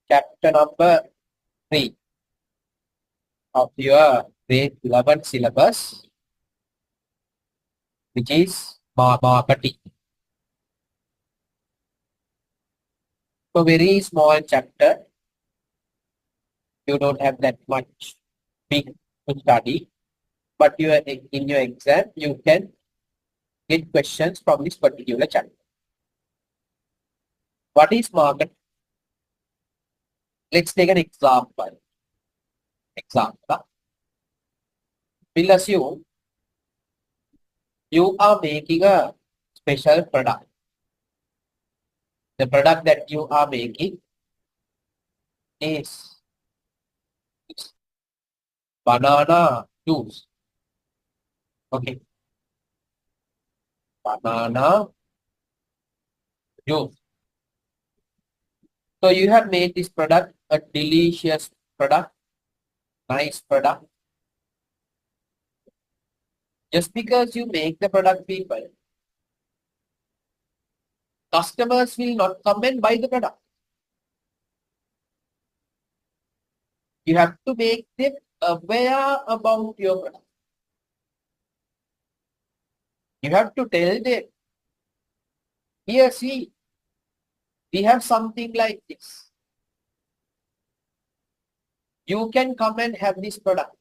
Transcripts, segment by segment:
chapter number 3 of your grade 11 syllabus, which is marketing. So very small chapter. You don't have that much big to study, but in your exam you can get questions from this particular chapter. What is market? Let's take an example. We'll assume you are making a special product. The product that you are making is banana juice. Okay. Banana juice. So you have made this product a delicious product, nice product. Just because you make the product, people, customers will not come and buy the product. You have to make them aware about your product. You have to tell them, here, see, we have something like this. You can come and have this product.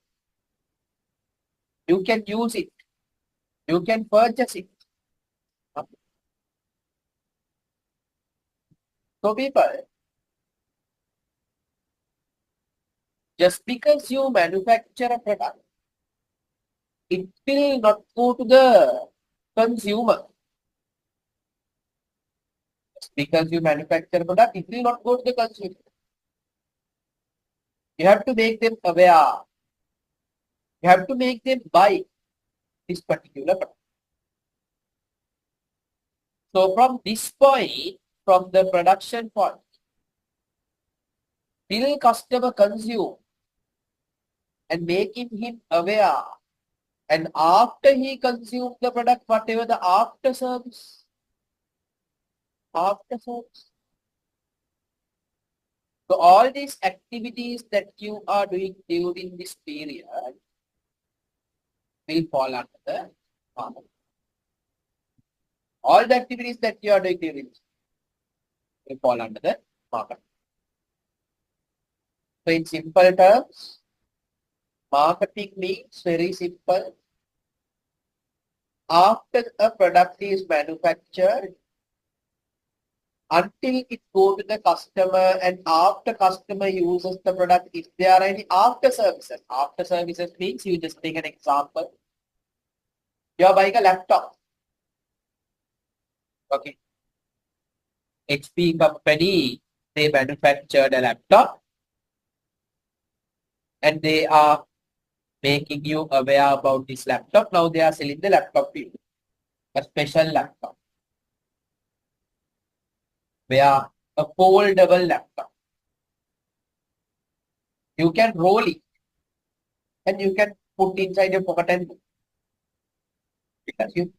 You can use it. You can purchase it. So people, just because you manufacture a product, it will not go to the consumer. Just because you manufacture a product, it will not go to the consumer. You have to make them aware. You have to make them buy this particular product. So from this point, from the production point, till customer consume and making him aware, and after he consumes the product, whatever the after service. So all these activities that you are doing during this period will fall under the market. All the activities that you are doing during this will fall under the market. So in simple terms, marketing means very simple. After a product is manufactured, until it goes to the customer, and after customer uses the product, if there are any after services. After services means, you just take an example. You are buying a laptop. Okay. HP company, they manufactured a laptop and they are making you aware about this laptop. Now they are selling the laptop to you, a special laptop, where a foldable laptop. You can roll it and you can put inside your pocket and go. Because you.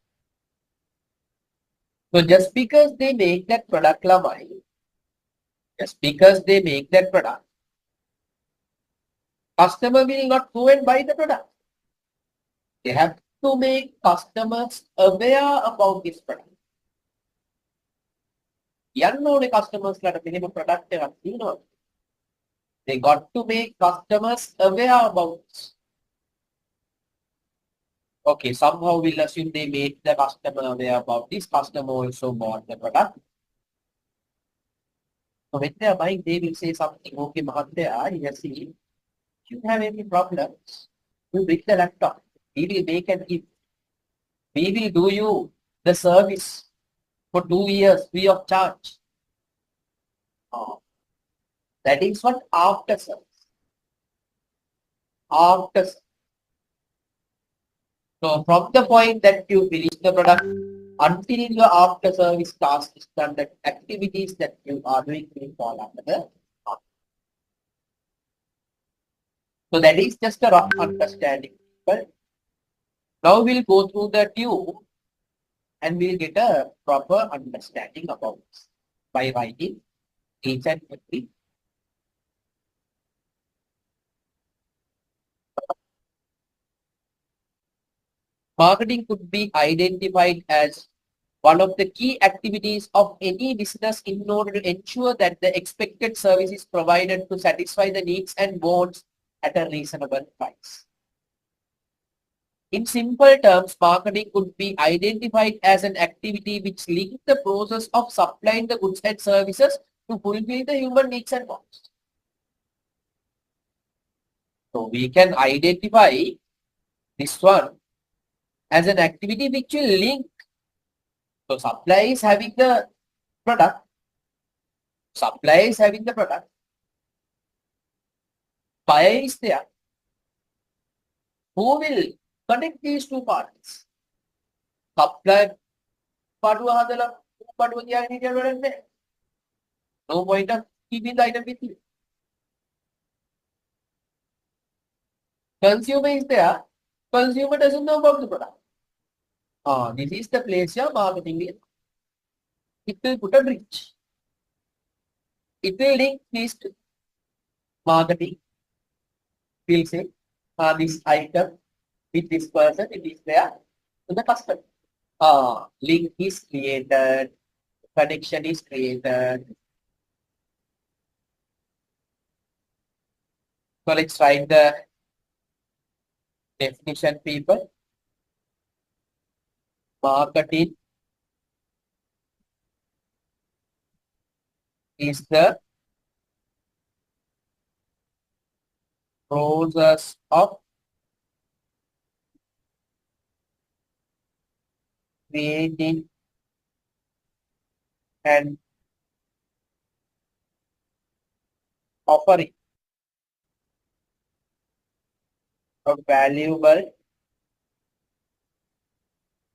So just because they make that product, just because they make that product, customer will not go and buy the product. They have to make customers aware about this product. Young customers like a product, they got to make customers aware about this. Okay, somehow we'll assume they made the customer aware about this. Customer also bought the product. So when they are buying, they will say something, okay, Mahatya, yes, see, if you have any problems, you bring the laptop. We will make and give. We will do you the service for 2 years free of charge. That is what after service. After service. So from the point that you finish the product until your after service task is done, the activities that you are doing will fall under the after. So that is just a rough understanding. But now we'll go through the tube and we'll get a proper understanding about this by writing each and every Marketing could be identified as one of the key activities of any business in order to ensure that the expected service is provided to satisfy the needs and wants at a reasonable price. In simple terms, marketing could be identified as an activity which links the process of supplying the goods and services to fulfill the human needs and wants. So we can identify this one as an activity which will link. So supply is having the product. Supply is having the product. Buyer is there. Who will connect these two parties? Supply පාඩුව හදලා පාඩුව තියාගෙන හිටියට වැඩක් නැහැ. No point of keeping the item with you. Consumer is there. Consumer doesn't know about the product. This is the place your marketing is. It will put a bridge. It will link this to marketing. We'll say this item with this person, it is there to the customer. Link is created, connection is created. So let's write the definition, people. Marketing is the process of creating and offering a valuable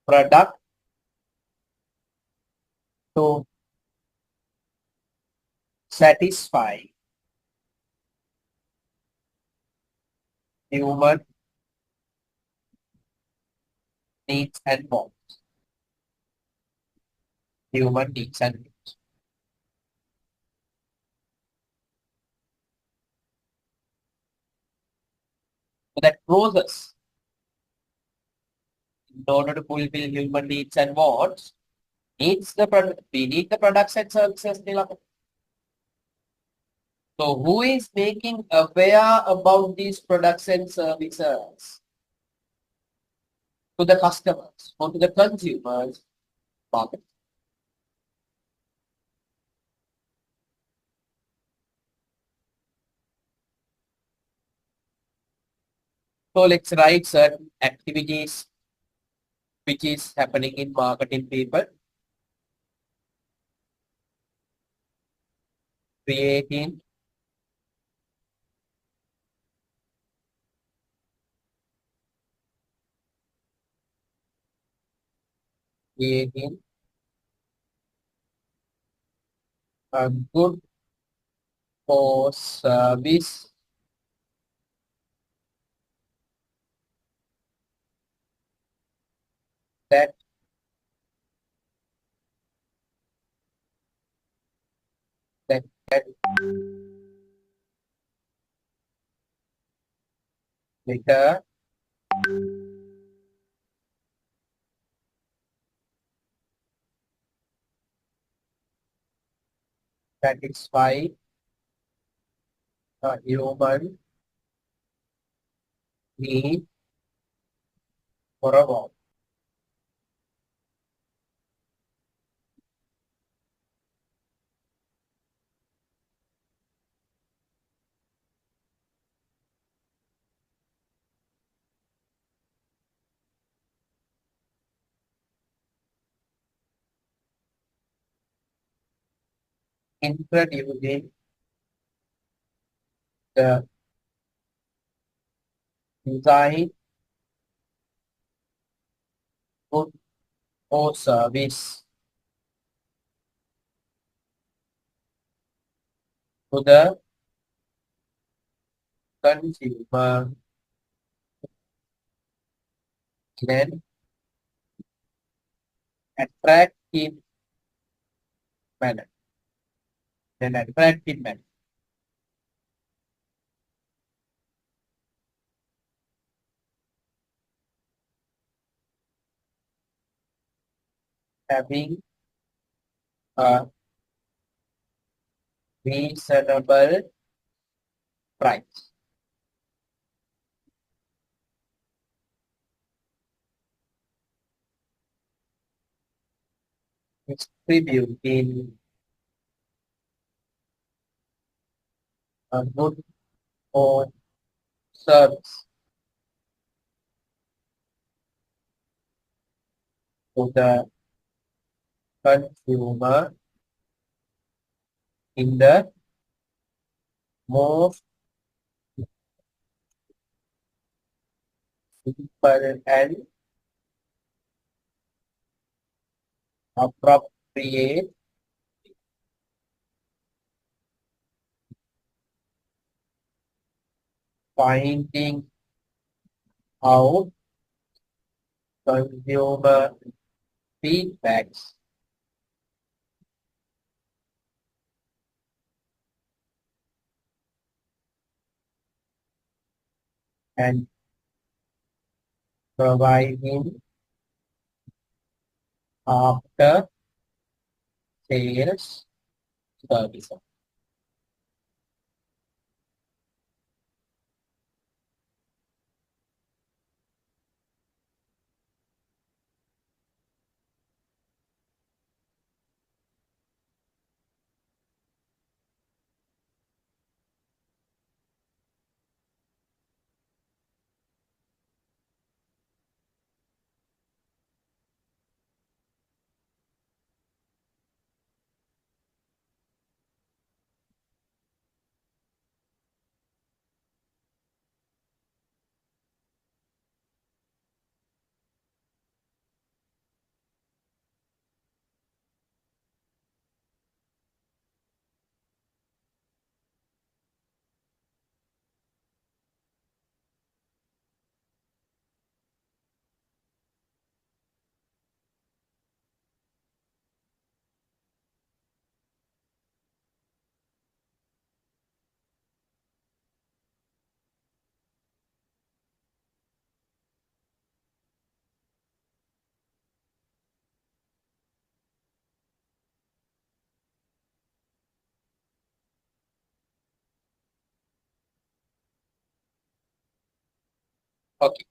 product to satisfy human needs and wants. Human needs and wants. So that process, in order to fulfill human needs and wants, needs the product. We need the products and services. So who is making aware about these products and services? To the customers or to the consumers market. So let's write certain activities which is happening in marketing, people. Creating a good or service that better satisfy a human need for a while. Introducing the design good or service to the consumer in an attractive manner. having a reasonable price. Distributing a good or service to the consumer in the most simple and appropriate finding out consumer feedbacks and providing after sales services. Okay.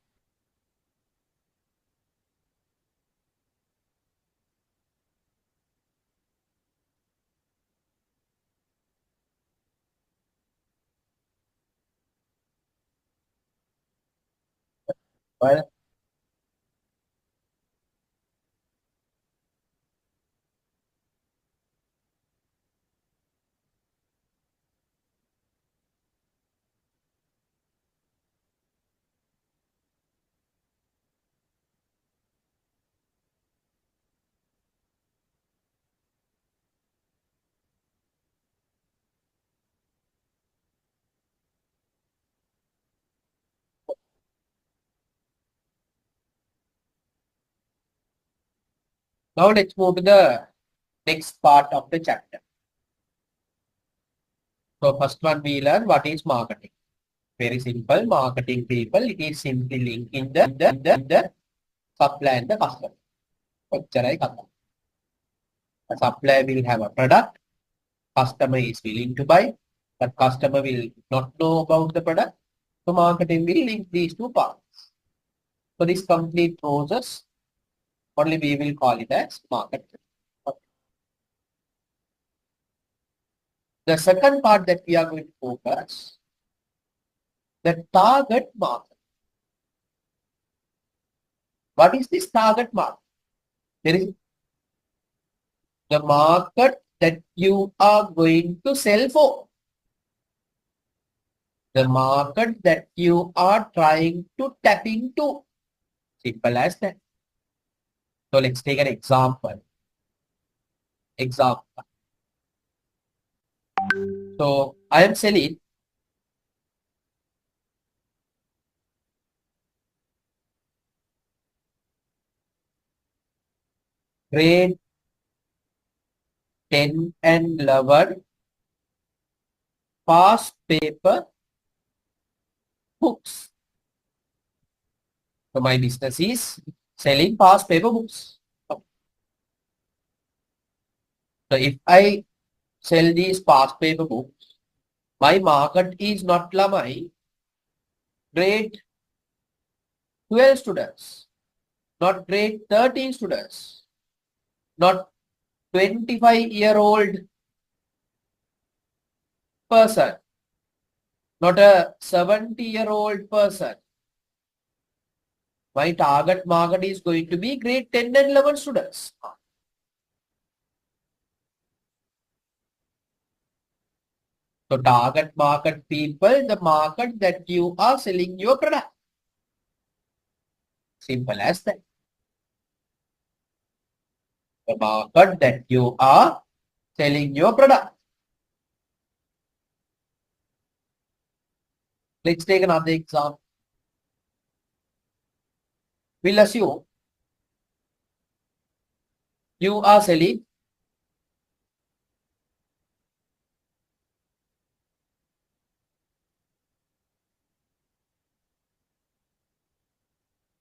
Well, now let's move to the next part of the chapter. So first one we learn what is marketing. Very simple. Marketing people, it is simply linking the supply and the customer. The supplier will have a product, customer is willing to buy, but customer will not know about the product. So marketing will link these two parts. So this complete process, only we will call it as marketing. The second part that we are going to focus, the target market. What is this target market? There is the market that you are going to sell for. The market that you are trying to tap into. Simple as that. So let's take an example. So I am selling grade 10 and 11 past paper books. So my business is selling past paper books. So if I sell these past paper books, my market is not Lamai, grade 12 students, not grade 13 students, not 25-year-old person, not a 70-year-old person. My target market is going to be grade 10 and 11 students. So target market people, the market that you are selling your product. Simple as that. The market that you are selling your product. Let's take another example. We'll assume you are selling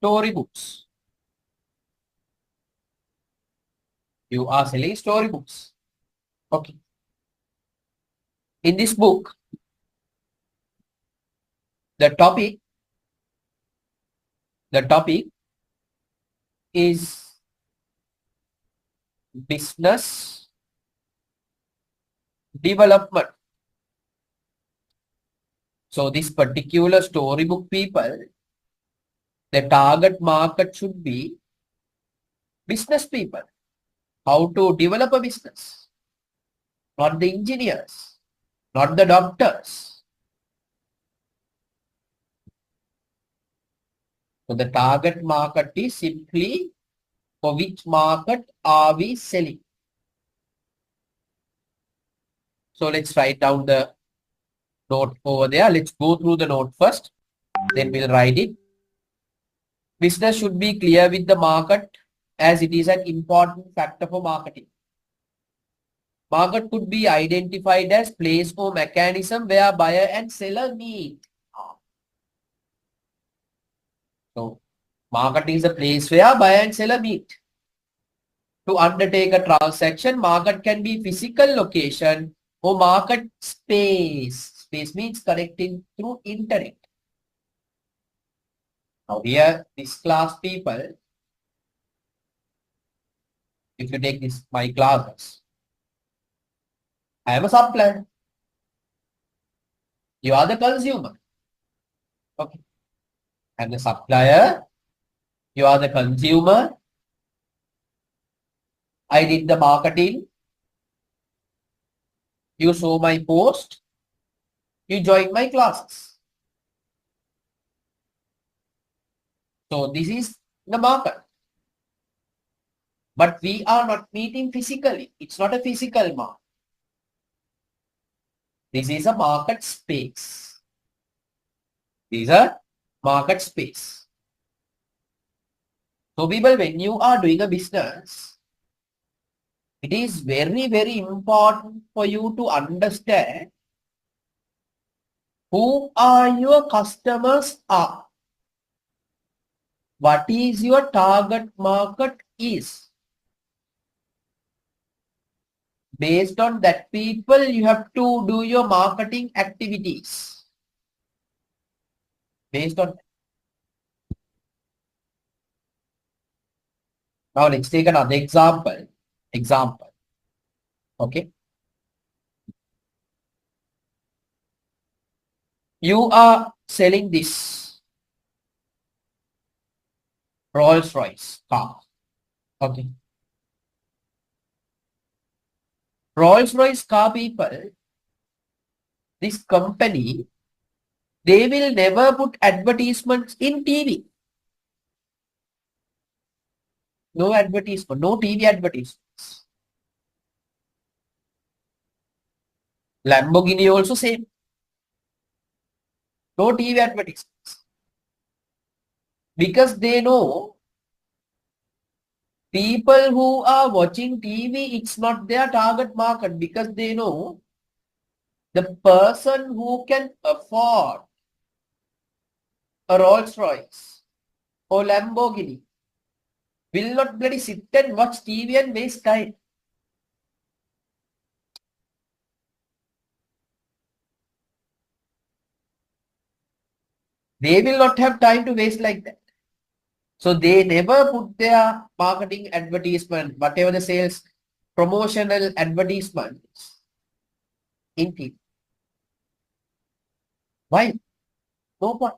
storybooks. You are selling storybooks. Okay. In this book, the topic is business development. So this particular storybook people, the target market should be business people. How to develop a business. Not the engineers, not the doctors. So the target market is simply for which market are we selling. So let's write down the note over there. Let's go through the note first. Then we'll write it. Business should be clear with the market as it is an important factor for marketing. Market could be identified as place or mechanism where buyer and seller meet. So market is a place where buyer and seller meet. To undertake a transaction, market can be physical location or market space. Space means connecting through internet. Now here, this class people, if you take this my classes, I am a supplier. You are the consumer. Okay. I am the supplier. You are the consumer. I did the marketing. You saw my post. You joined my classes. So this is the market. But we are not meeting physically. It's not a physical market. This is a market space. This is a market space. So people, when you are doing a business, it is very, very important for you to understand who are your customers are. What is your target market is. Based on that people, you have to do your marketing activities. Based on that. Now let's take another example. Okay. You are selling this Rolls-Royce car. Okay. Rolls-Royce car people, this company, they will never put advertisements in TV. No advertisement, no TV advertisements. Lamborghini also same. No TV advertisements. Because they know people who are watching TV, it's not their target market, because they know the person who can afford a Rolls Royce or Lamborghini will not bloody sit and watch TV and waste time. They will not have time to waste like that. So they never put their marketing advertisement, whatever the sales promotional advertisements in TV. Why? No point.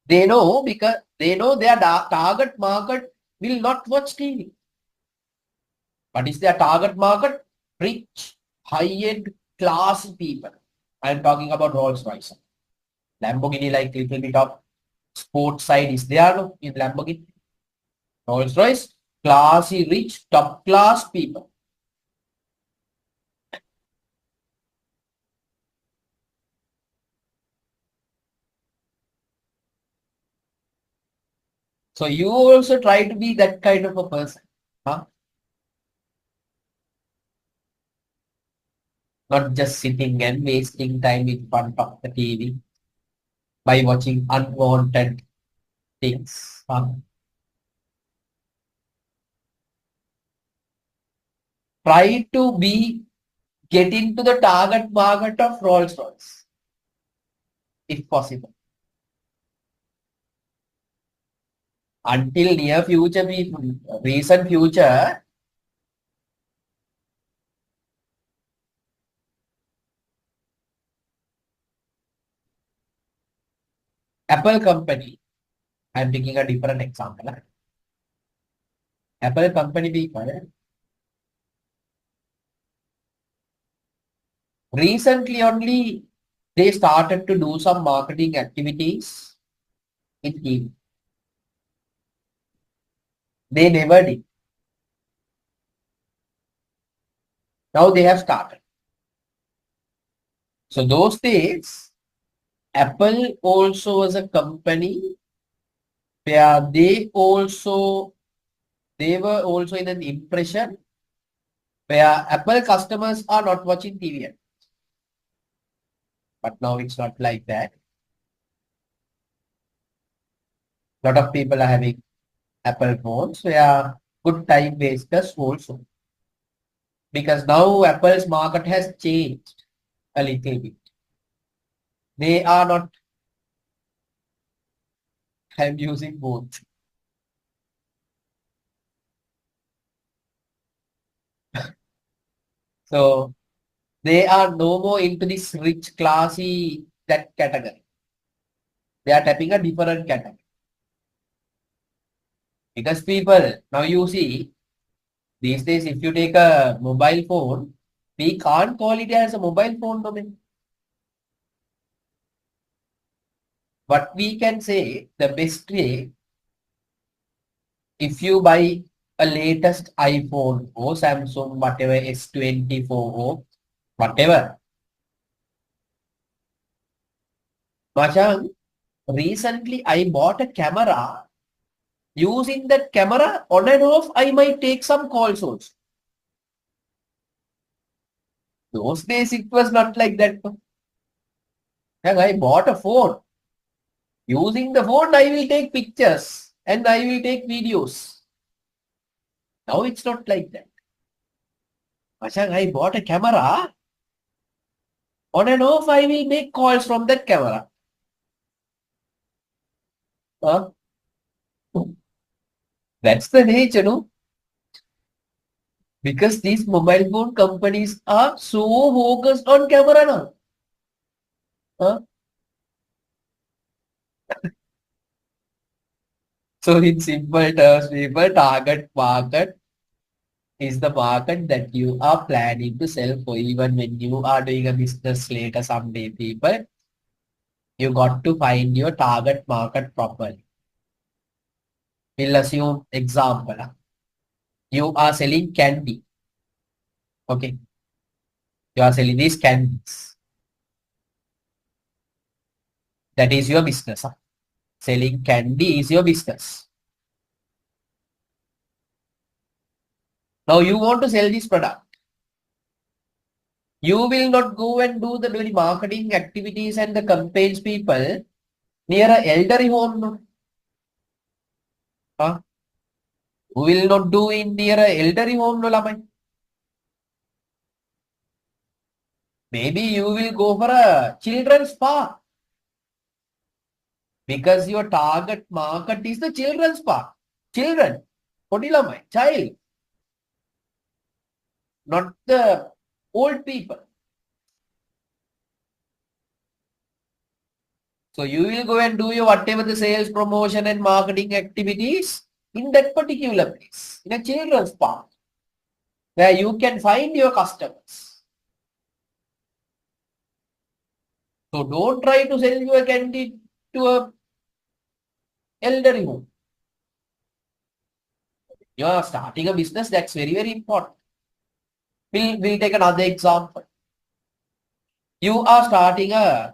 They know because they know their target market will not watch TV. What is their target market? Rich, high-end, class people. I am talking about Rolls Royce. Lamborghini, like little bit of sports side is there no, in Lamborghini. Rolls Royce, classy, rich, top class people. So you also try to be that kind of a person. Huh? Not just sitting and wasting time in front of the TV by watching unwanted things. Huh? Try to get into the target market of Rolls Royce, if possible. Until near future, recent future, Apple company, I'm taking a different example. Apple company people, recently only they started to do some marketing activities in TV. They never did. Now they have started. So those days, Apple also was a company where they were also in an impression where Apple customers are not watching TV yet. But now it's not like that. A lot of people are having Apple phones where good time wasters also. Because now Apple's market has changed a little bit. They are not using both. So they are no more into this rich, classy, that category. They are tapping a different category. Because people, now you see, these days, if you take a mobile phone, we can't call it as a mobile phone domain. But we can say the best way, if you buy a latest iPhone or Samsung, whatever S24 or whatever, Machan, recently I bought a camera. Using that camera on and off, I might take some calls also. Those days it was not like that. And I bought a phone. Using the phone, I will take pictures and I will take videos. Now it's not like that. Machang, I bought a camera. On and off, I will make calls from that camera. Huh? That's the nature, no? Because these mobile phone companies are so focused on camera now. Huh? So in simple terms, people, target market is the market that you are planning to sell for. Even when you are doing a business later someday, people, you got to find your target market properly. We'll assume example. You are selling candy. Okay. You are selling these candies. That is your business. Selling candy is your business. Now you want to sell this product. You will not go and do the marketing activities and the campaigns, people, near a elderly home. No? Huh? You will not do in near a elderly home. No, lamay. Maybe you will go for a children's park. Because your target market is the children's part. Children. Child. Not the old people. So you will go and do your whatever the sales, promotion and marketing activities in that particular place, in a children's park, where you can find your customers. So don't try to sell your candy to a elderly home. You are starting a business, that's very, very important. We'll take another example. You are starting a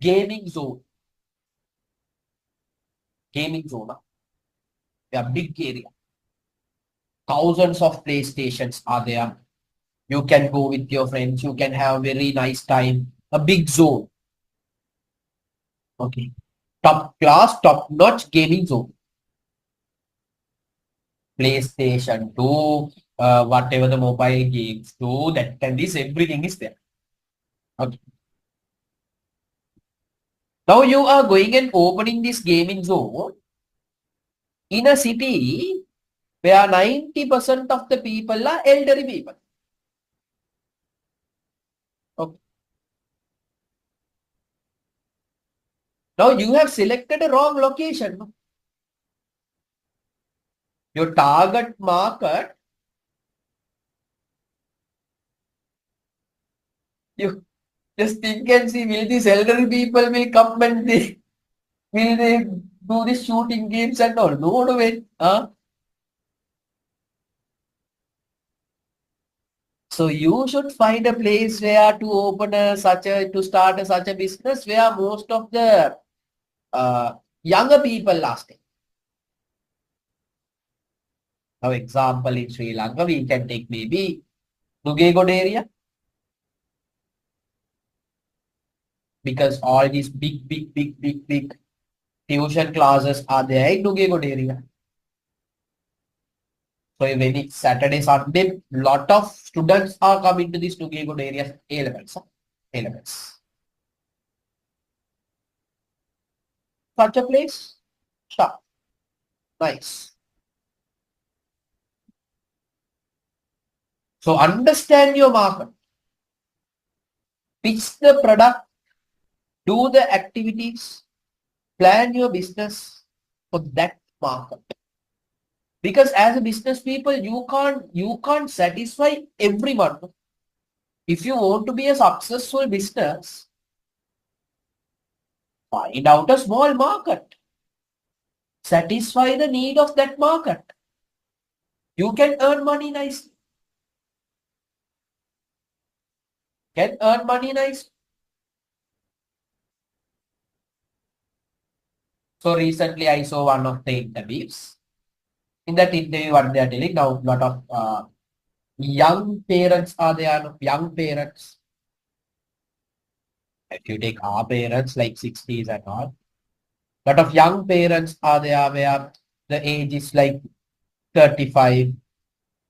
gaming zone. Gaming zone. A big area. Thousands of PlayStations are there. You can go with your friends. You can have very nice time. A big zone. Okay. Top class, top notch gaming zone. PlayStation 2, whatever the mobile games do, that can this, everything is there. Okay. Now you are going and opening this gaming zone in a city where 90% of the people are elderly people. Okay. Now you have selected a wrong location. Your target market, you just think and see, will these elderly people will come and will they do this shooting games and all? No way. So you should find a place where to open to start such a business where most of the younger people are staying. For example, in Sri Lanka, we can take maybe Nugegod area. Because all these big tuition classes are there in Nugegod area. So when it's Saturday, Sunday, lot of students are coming to this Nugegod area, A-levels. Such a place, sure, nice. So understand your market, pitch the product, do the activities, plan your business for that market. Because as a business people, you can't satisfy everyone. If you want to be a successful business, find out a small market. Satisfy the need of that market. You can earn money nicely. So recently I saw one of the interviews. In that interview, what they are telling now, lot of young parents are there, young parents. If you take our parents like 60s and all, lot of young parents are there where the age is like 35,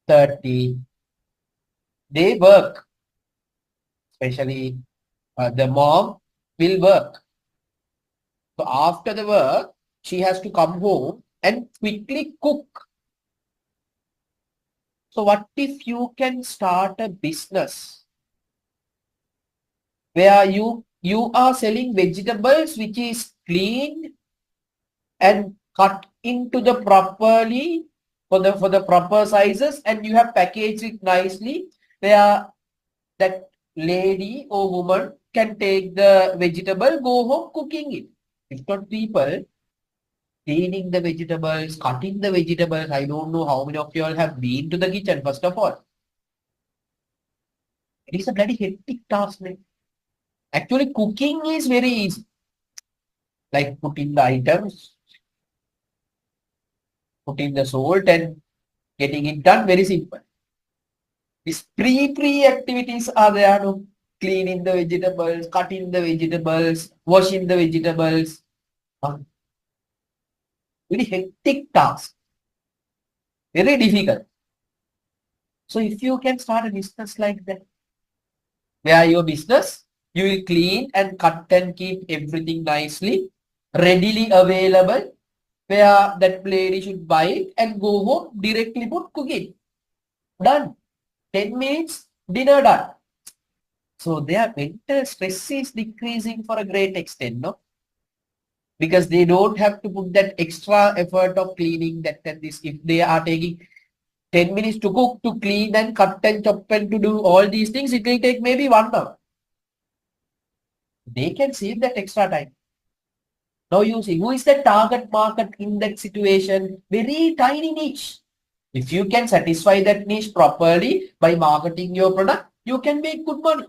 30. They work, especially the mom will work. So after the work, she has to come home and quickly cook. So what if you can start a business where you are selling vegetables which is cleaned and cut into the properly for the proper sizes, and you have packaged it nicely where that lady or woman can take the vegetable, go home cooking it. If not people cleaning the vegetables, cutting the vegetables. I don't know how many of you all have been to the kitchen, first of all. It is a bloody hectic task, man. Actually, cooking is very easy. Like putting the items, putting the salt and getting it done, very simple. These pre activities are there, no? Cleaning the vegetables, cutting the vegetables, washing the vegetables. Very hectic task. Very difficult. So if you can start a business like that, where your business, you will clean and cut and keep everything nicely, readily available, where that lady should buy it and go home, directly put cooking. Done. 10 minutes, dinner done. So their mental stress is decreasing for a great extent, no? Because they don't have to put that extra effort of cleaning that and this. If they are taking 10 minutes to cook, to clean and cut and chop and to do all these things, it will take maybe 1 hour. They can save that extra time. Now you see, who is the target market in that situation? Very tiny niche. If you can satisfy that niche properly by marketing your product, you can make good money.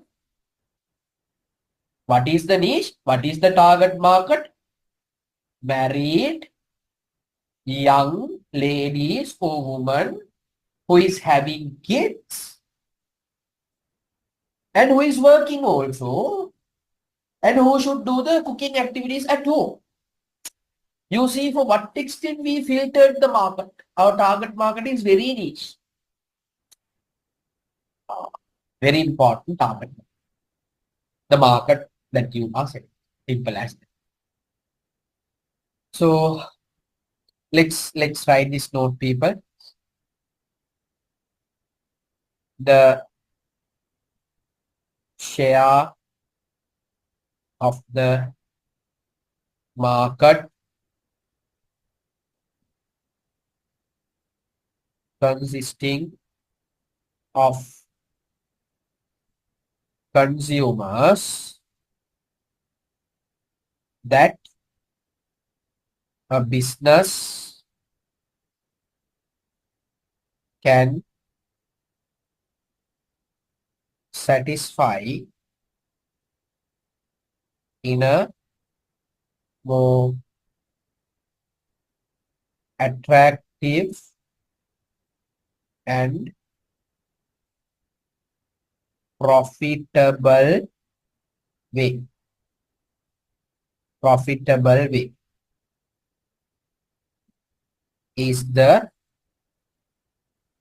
What is the niche? What is the target market? Married, young ladies or women who is having kids and who is working also and who should do the cooking activities at home. You see, for what extent we filtered the market. Our target market is very niche. Very important target. The market that you are selling. Simple as that. So let's write this note, people. The share of the market consisting of consumers that a business can satisfy in a more attractive and profitable way. Profitable way is the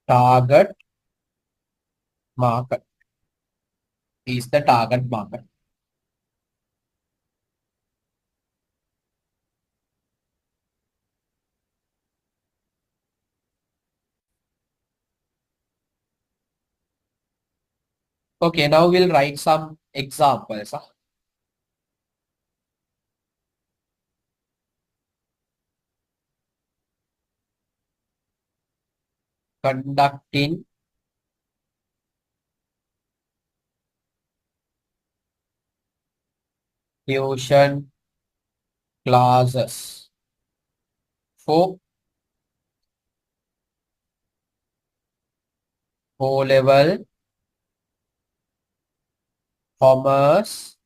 target market. Is the target market. Okay, now we'll write some examples. Conducting tuition classes for O-level commerce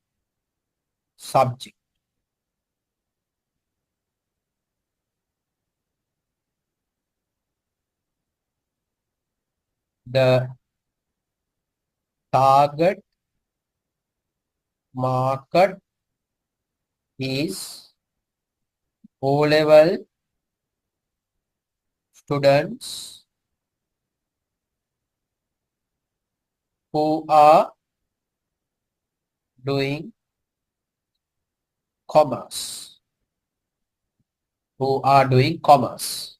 subject. The target market is O-level students who are doing commerce. Who are doing commerce.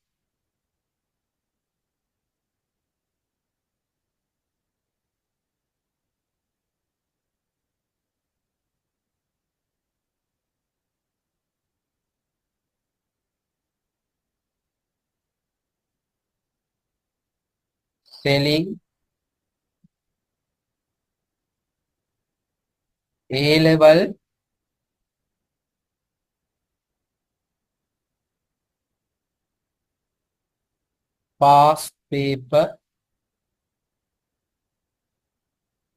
Selling A-level past paper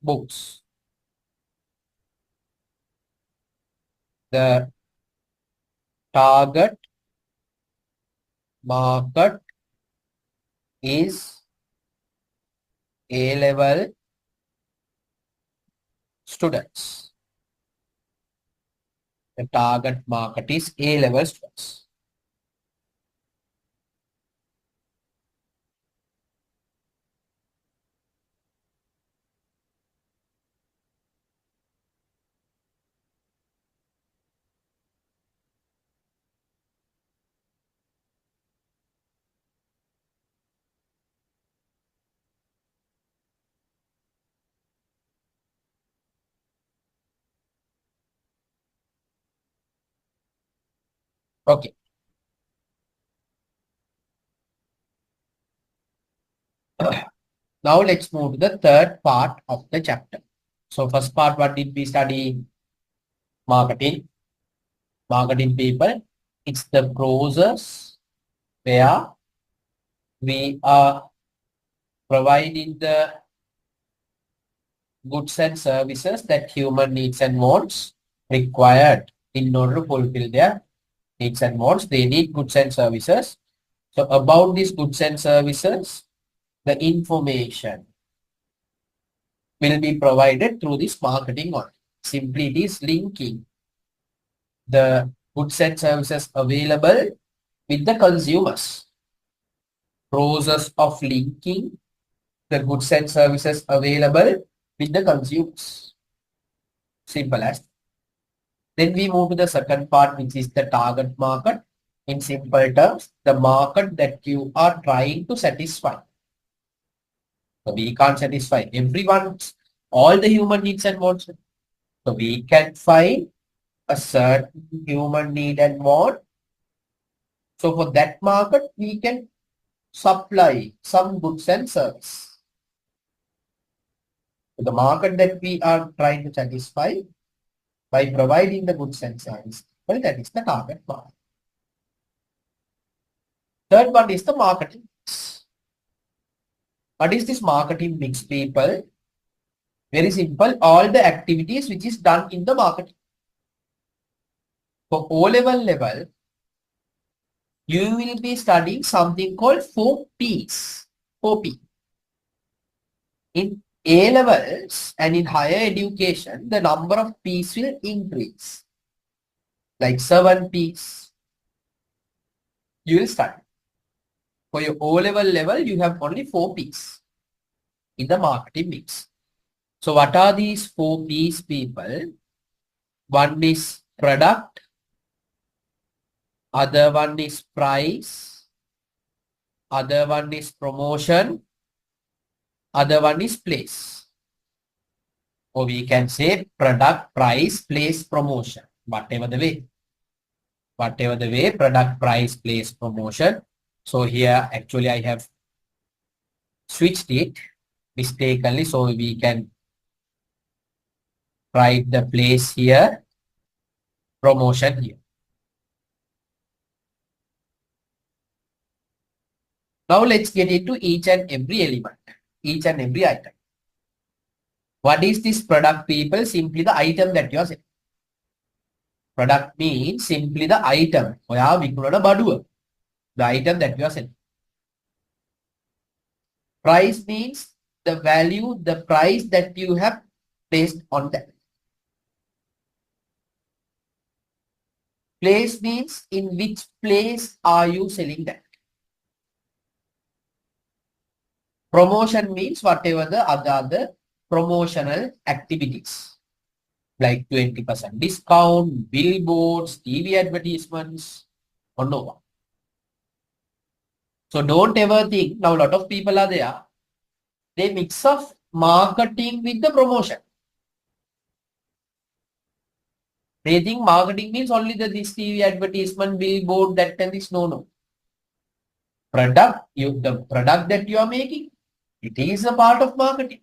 books. The target market is A-level students. The target market is A-level students. Okay. Now let's move to the third part of the chapter. So first part, what did we study? Marketing. Marketing people. It's the process where we are providing the goods and services that human needs and wants required in order to fulfill their needs and wants. They need goods and services. So about these goods and services, the information will be provided through this marketing on. Simply it is linking the goods and services available with the consumers. Process of linking the goods and services available with the consumers. Simple as. Then we move to the second part, which is the target market. In simple terms, the market that you are trying to satisfy. So we can't satisfy everyone's, all the human needs and wants. So we can find a certain human need and want. So for that market, we can supply some goods and service. So the market that we are trying to satisfy by providing the goods and service, well, that is the target market. Third one is the marketing mix. What is this marketing mix, people? Very simple. All the activities which is done in the marketing. For O-level, you will be studying something called 4Ps. 4P. In A-levels and in higher education, the number of Ps will increase. Like 7Ps. You will study. For your O-level, you have only 4Ps in the marketing mix. So what are these 4Ps, people? One is product. Other one is price. Other one is promotion. Other one is place. Or we can say product, price, place, promotion. Whatever the way. Whatever the way, product, price, place, promotion. So here actually I have switched it mistakenly. So we can write the place here, promotion here. Now let's get into each and every element, each and every item. What is this product, people? Simply the item that you are selling. Product means simply the item. The item that you are selling. Price means the value, the price that you have placed on that. Place means in which place are you selling that. Promotion means whatever the other promotional activities like 20% discount, billboards, TV advertisements, or no one. So don't ever think, now a lot of people are there, they mix up marketing with the promotion. They think marketing means only this TV advertisement, billboard, that and this. No. The product that you are making, it is a part of marketing.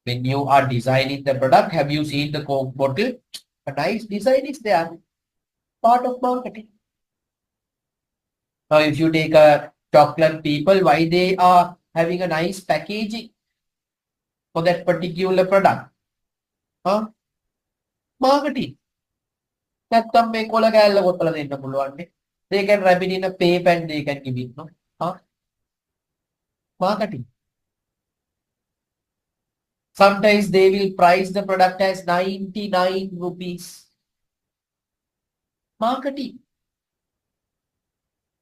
When you are designing the product, have you seen the Coke bottle? A nice design is there. Part of marketing. Now, if you take a chocolate, people, why they are having a nice packaging for that particular product? Huh? Marketing. They can wrap it in a paper and they can give it. No? Huh? Marketing. Sometimes they will price the product as 99 rupees. Marketing.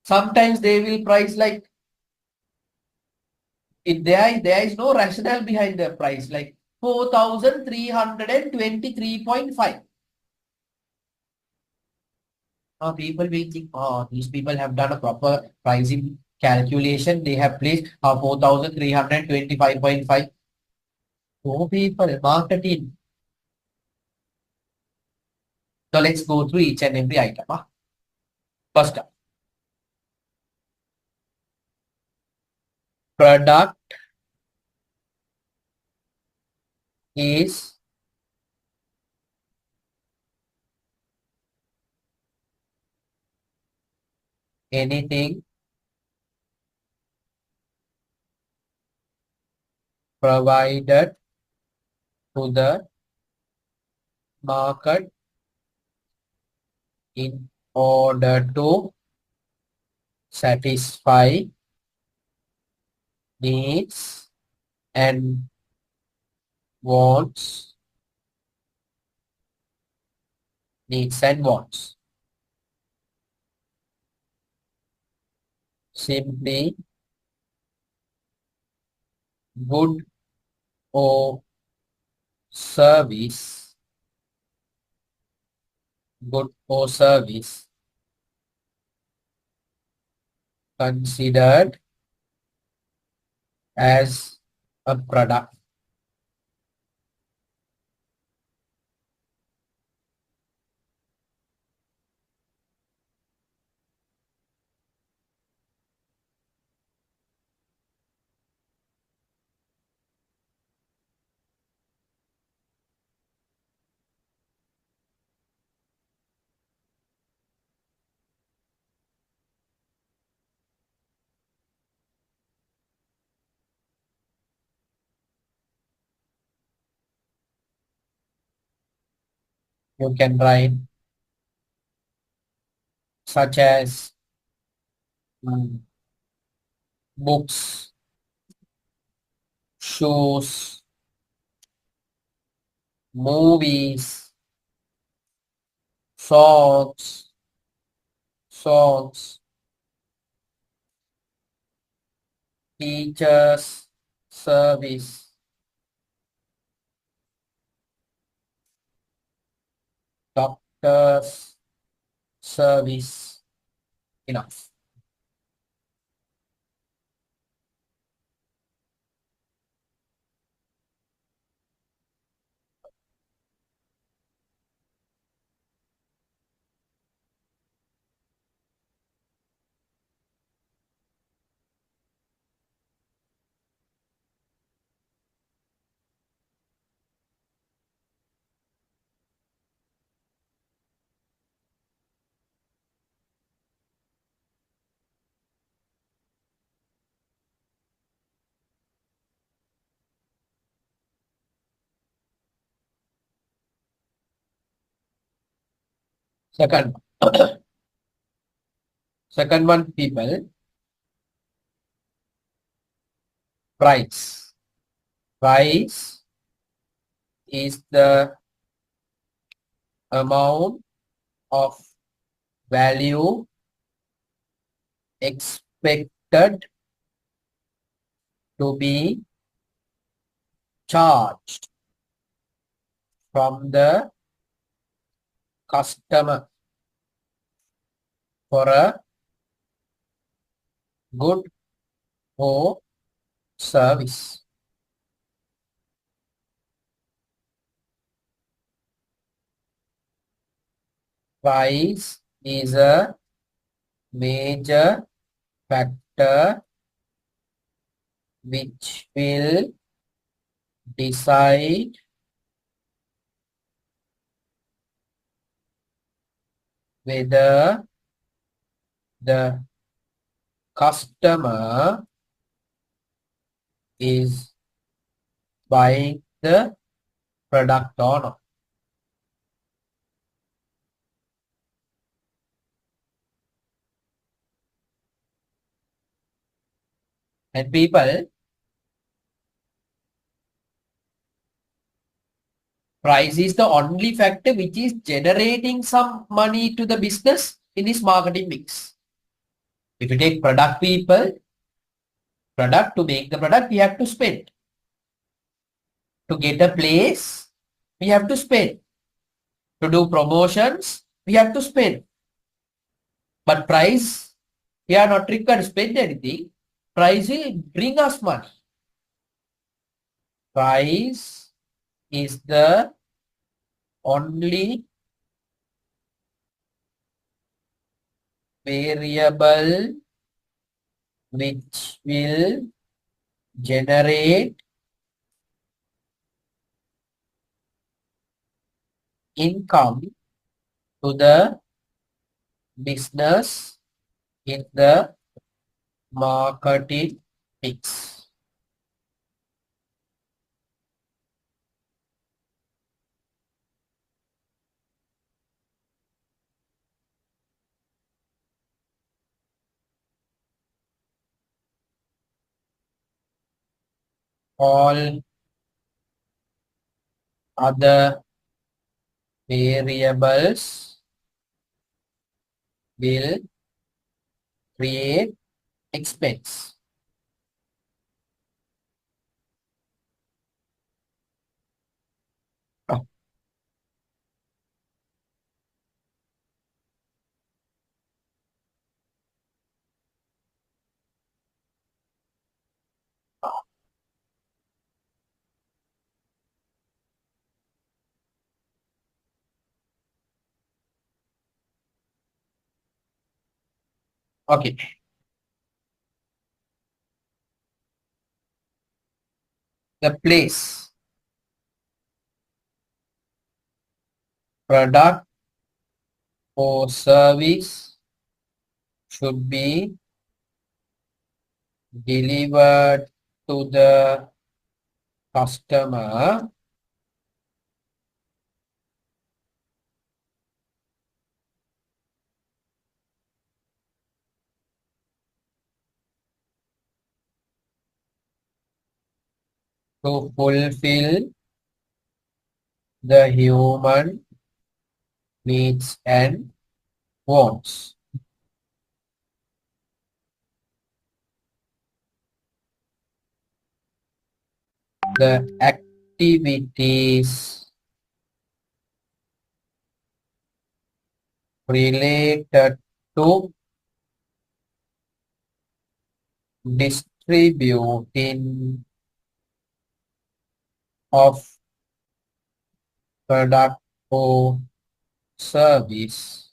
Sometimes they will price like, there is no rationale behind the price, like 4,323.5. People will think, these people have done a proper pricing calculation. They have placed 4,325.5. Oh, people, marketing. So let's go through each and every item. First up, product is anything provided to the market in order to satisfy needs and wants. Needs and wants. Simply good or service. Good or service considered as a product. You can write such as books, shoes, movies, songs, teachers, service, doctors, service. Enough. Second, second one, people, price. Price is the amount of value expected to be charged from the customer for a good or service. Price is a major factor which will decide whether the customer is buying the product or not. And people, price is the only factor which is generating some money to the business in this marketing mix. If you take product, people, product, to make the product, we have to spend. To get a place, we have to spend. To do promotions, we have to spend. But price, we are not required to spend anything. Price will bring us money. Price is the only variable which will generate income to the business in the marketing mix. All other variables will create expense. Oh, okay. The place, product or service should be delivered to the customer to fulfill the human needs and wants. The activities related to distributing of product or service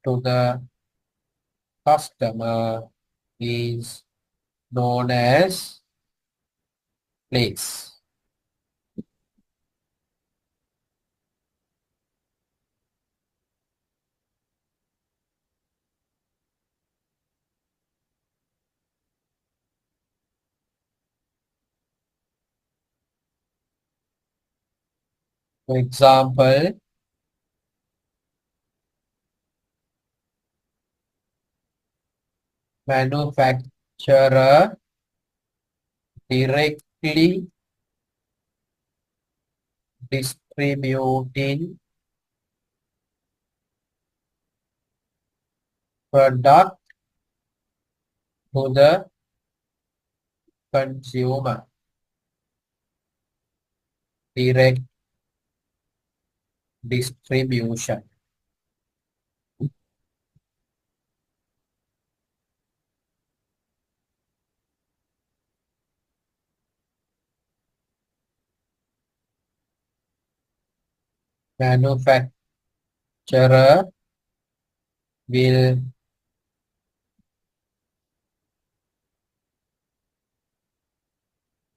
to the customer is known as place. For example, manufacturer directly distributing product to the consumer. Direct distribution. Manufacturer will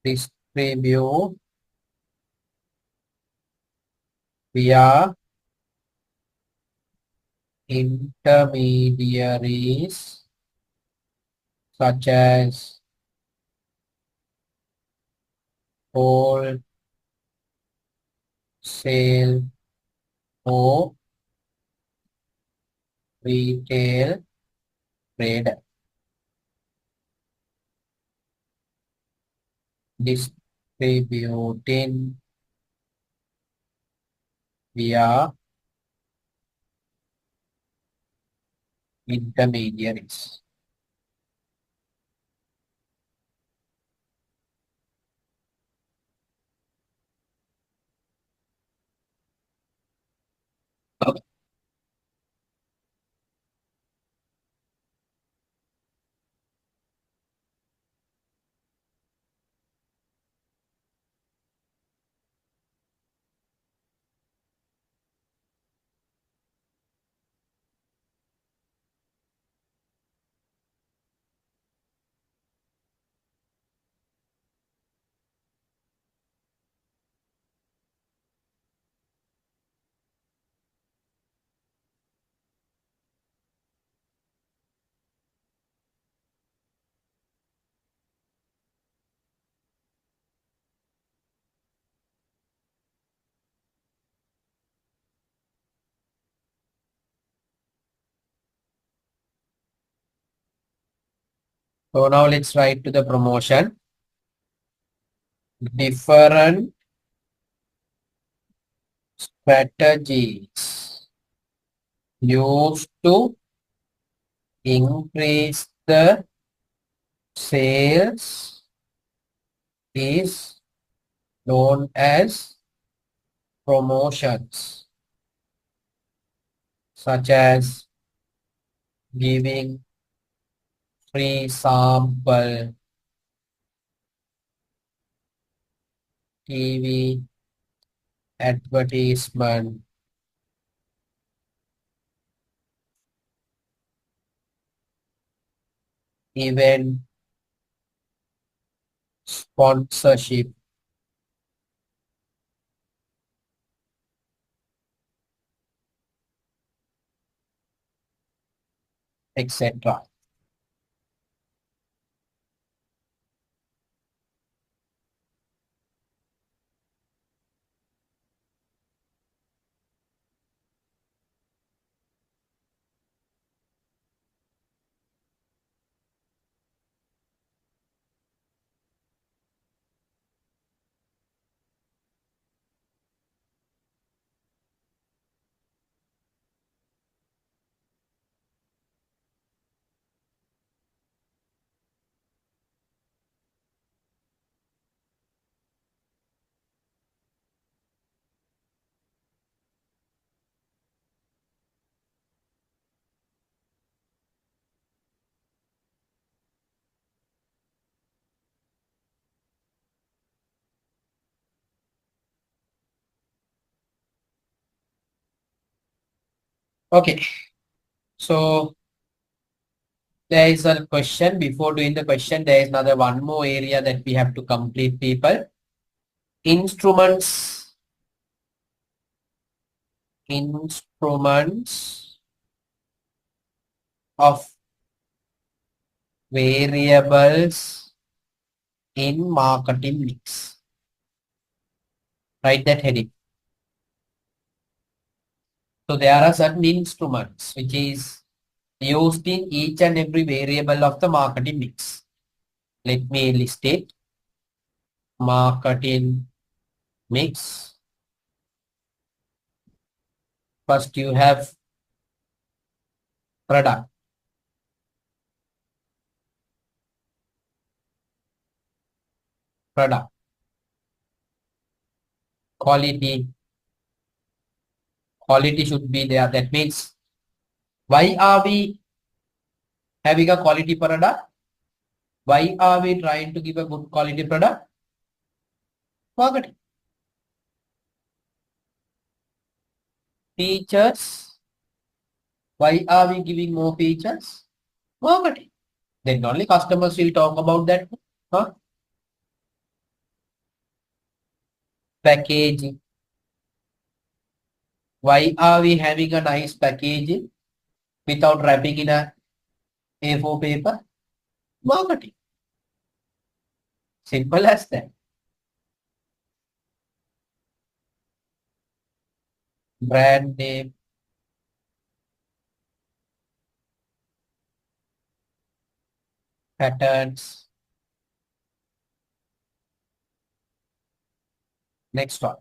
distribute via intermediaries such as wholesale or retail trade. Distributing via intermediaries. So now let's write to the promotion. Different strategies used to increase the sales is known as promotions, such as giving free sample, TV advertisement, event sponsorship, etc. Okay, so there is a question. Before doing the question, there is another one more area that we have to complete, people. Instruments of variables in marketing mix. Write that heading. So there are certain instruments which is used in each and every variable of the marketing mix. Let me list it. Marketing mix. First you have product. Product. Quality. Quality should be there. That means why are we having a quality product? Why are we trying to give a good quality product? Marketing. Features. Why are we giving more features? Marketing. Then only customers will talk about that. Huh? Packaging. Why are we having a nice packaging without wrapping in a A4 paper? Marketing. Simple as that. Brand name. Patterns. Next one.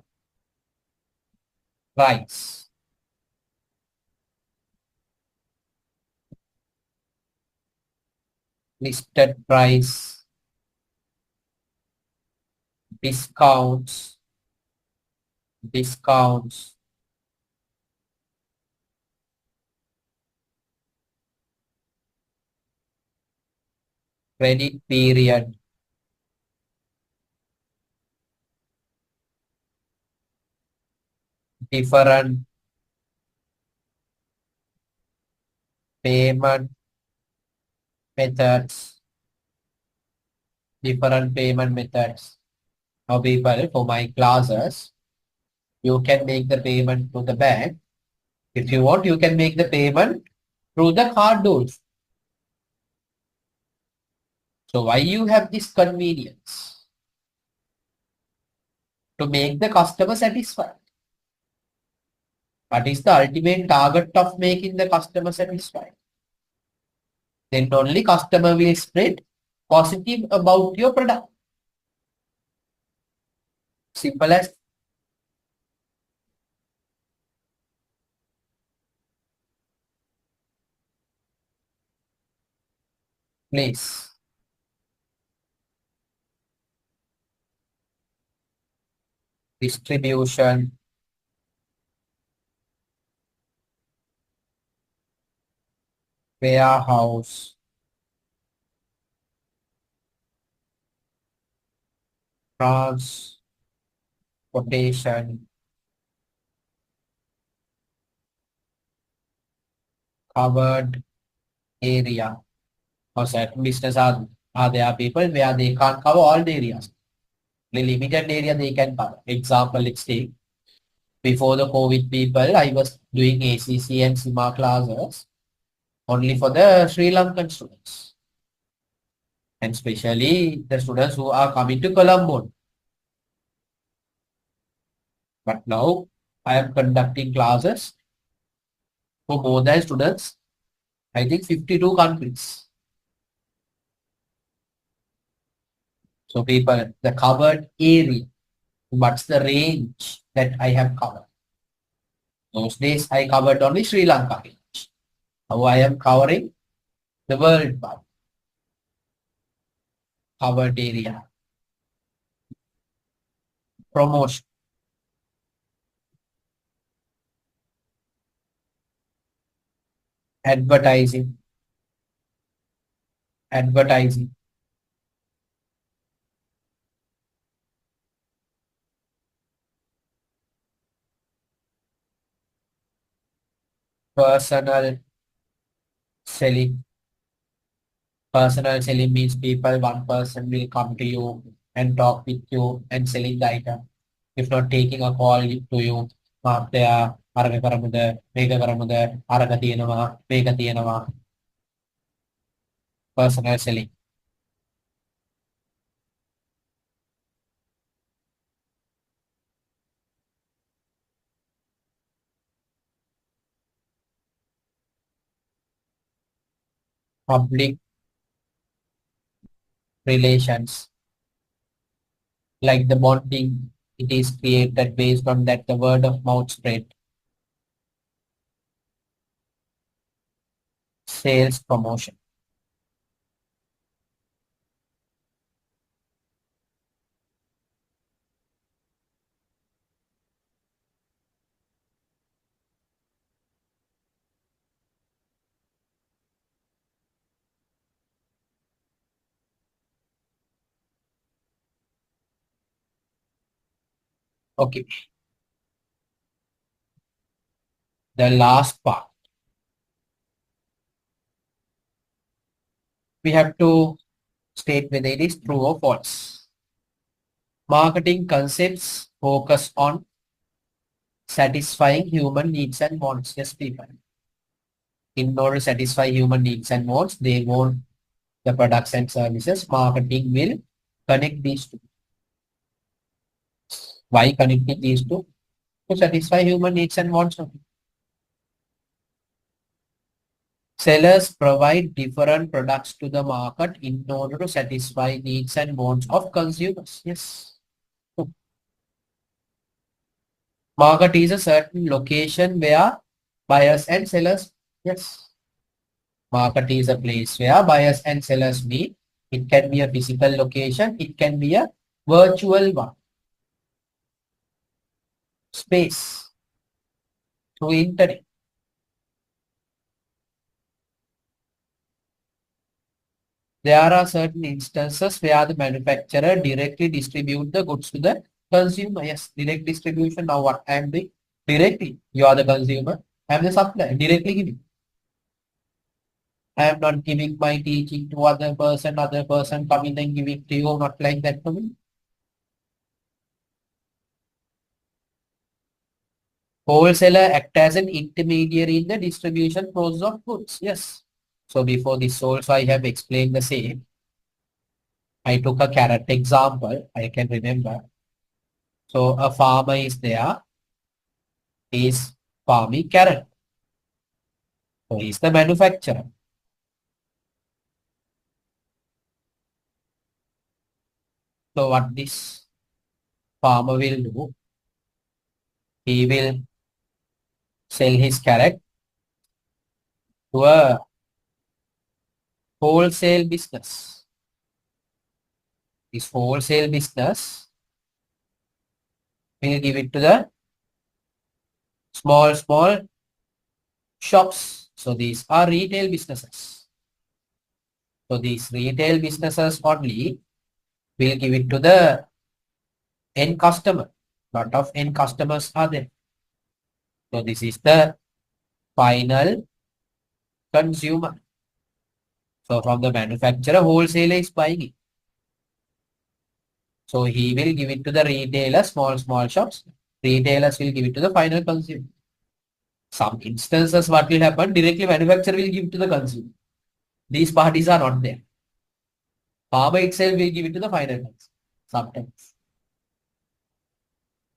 Price. Listed price. Discounts. Discounts. Credit period. Different payment methods. Different payment methods. Now people, for my classes, you can make the payment to the bank. If you want, you can make the payment through the card also. So why you have this convenience? To make the customer satisfied. What is the ultimate target of making the customer satisfied? Then only customer will spread positive about your product. Simple as place, distribution, warehouse, transportation, covered area. Or certain business are there people where they can't cover all the areas. The limited area they can cover. Example, let's take before the COVID people, I was doing ACC and SIMA classes only for the Sri Lankan students. And especially the students who are coming to Colombo. But now I am conducting classes for more than students, I think 52 countries. So people, the covered area, what's the range that I have covered? Those days I covered only Sri Lanka range. Now I am covering the world part, covered area, promotion, advertising, advertising, personal selling. Personal selling means people, one person will come to you and talk with you and selling the item. If not taking a call to you, මාත්‍යා අරග කරමුද මේක කරමුද අරග තියෙනවා මේක තියෙනවා. Personal selling. Public relations, like the bonding, it is created based on that the word of mouth spread. Sales promotion. Okay, the last part. We have to state whether it is true or false. Marketing concepts focus on satisfying human needs and wants. Yes, people. In order to satisfy human needs and wants, they want the products and services. Marketing will connect these two. Why connecting these two? To satisfy human needs and wants. Sellers provide different products to the market in order to satisfy needs and wants of consumers. Yes. Market is a certain location where buyers and sellers, yes. Market is a place where buyers and sellers meet. It can be a physical location. It can be a virtual one. Space through internet. There are certain instances where the manufacturer directly distribute the goods to the consumer. Yes, direct distribution. Now what I am doing? Directly. You are the consumer. I am the supplier. Directly giving. I am not giving my teaching to other person coming and giving to you, not like that to me. Wholesaler act as an intermediary in the distribution process of goods. Yes. So before this also I have explained the same. I took a carrot example. I can remember. So a farmer is there. He is farming carrot. So he is the manufacturer. So what this farmer will do, he will sell his carrot to a wholesale business. This wholesale business will give it to the small shops. So these are retail businesses. So these retail businesses only will give it to the end customer. Lot of end customers are there. So this is the final consumer. So from the manufacturer, wholesaler is buying it. So he will give it to the retailer, small shops. Retailers will give it to the final consumer. Some instances, what will happen? Directly manufacturer will give to the consumer. These parties are not there. Farmer itself will give it to the final consumer sometimes.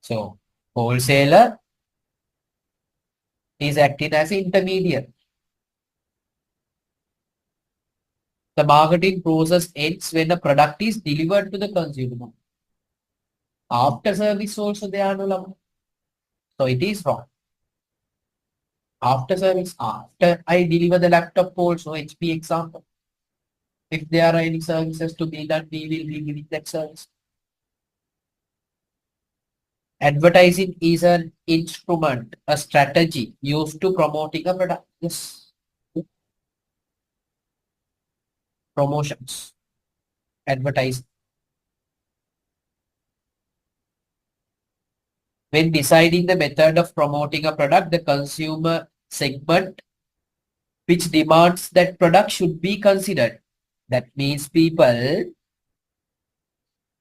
So wholesaler is acting as an intermediate. The marketing process ends when the product is delivered to the consumer. After service also they are no longer. So it is wrong. After service, after I deliver the laptop also, HP example. If there are any services to be done, we will be giving that service. Advertising is an instrument, a strategy used to promoting a product. Yes. Promotions. Advertising. When deciding the method of promoting a product, the consumer segment which demands that product should be considered. That means people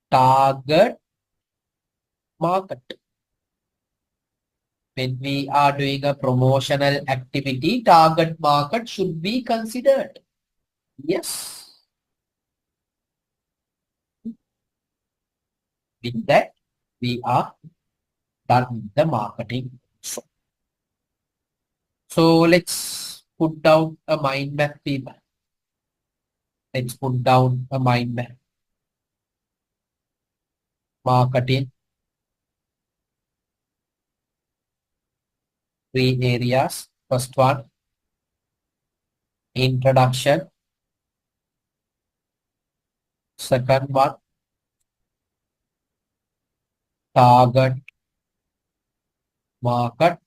target market. When we are doing a promotional activity, target market should be considered. Yes. With that, we are done with the marketing. So let's put down a mind map, people. Let's put down a mind map. Marketing, 3 areas. First one, introduction. Second one, target market.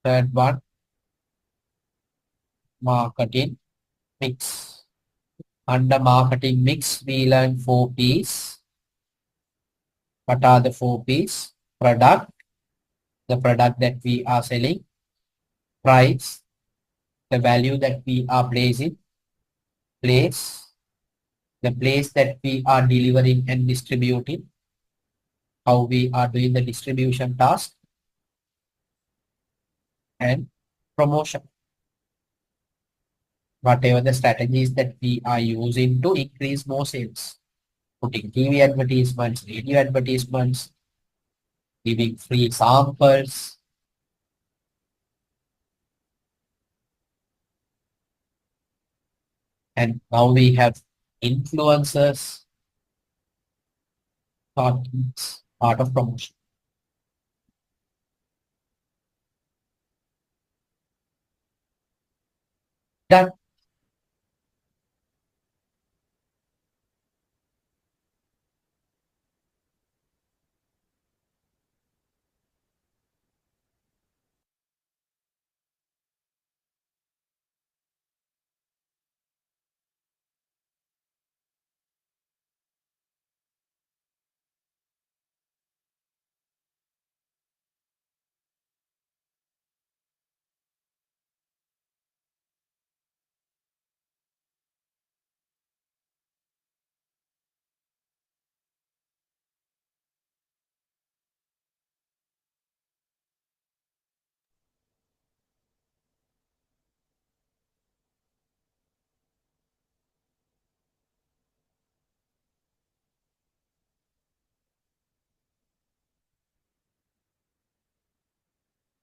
Third one, marketing mix. Under marketing mix, we learn 4 P's. What are the 4 P's? Product, the product that we are selling. Price, the value that we are placing. Place, the place that we are delivering and distributing. How we are doing the distribution task. And promotion. Whatever the strategies that we are using to increase more sales. Putting TV advertisements, radio advertisements, giving free samples. And now we have influencers, part of promotion. Done.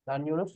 Done, Yunus?